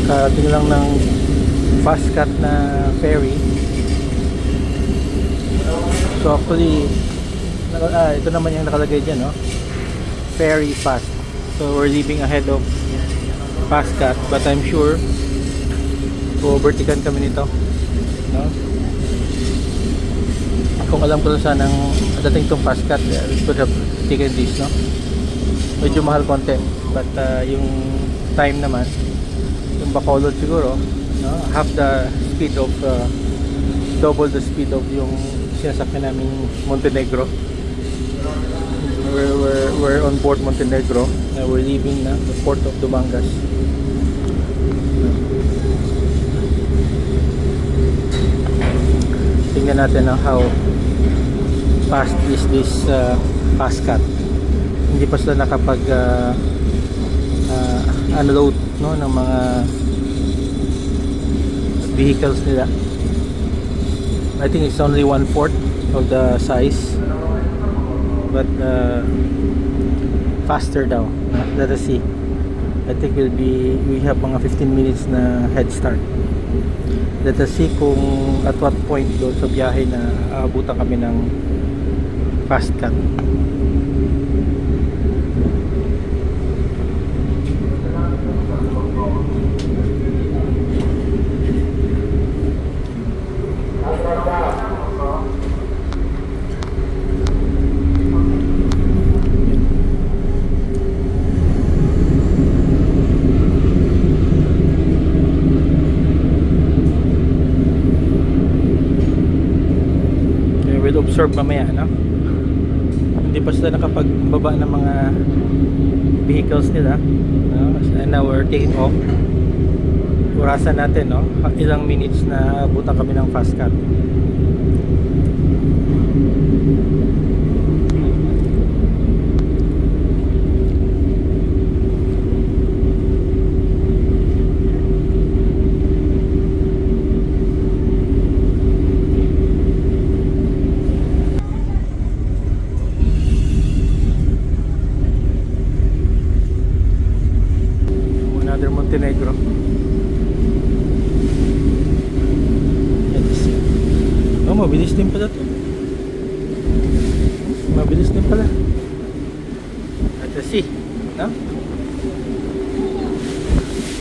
Kakarating lang ng fast cut na ferry. So actually ito naman yung nakalagay dyan, no? Ferry fast. So we're leaving ahead of fast cut, but I'm sure overtikan kami nito, no? Kung alam ko lang sanang dating tong fast cut, we could have taken this, no? Medyo mahal konti, but yung time naman, yung Bacolod siguro, no? Half the speed of double the speed of yung sinasakyan namin Montenegro. We're on board Montenegro. We're leaving na the port of Dumangas. Tingnan natin how fast is this fast cut. Hindi pa sila nakapag unload, no, ng mga vehicles nila. I think it's only 1/4 of the size, but faster daw. Let us see. I think we have mga 15 minutes na head start. Let us see kung at what point doon sa biyahe na aabutan kami ng fast cut. Observe mamaya, no? Hindi pa sila nakapagbaba ng mga vehicles nila, no? And now we're taking off. Orasan natin, no? Ilang minutes na abutan kami ng fast cut. Montenegro. Oh, mabilis din pala to. Mabilis din pala. At see, no?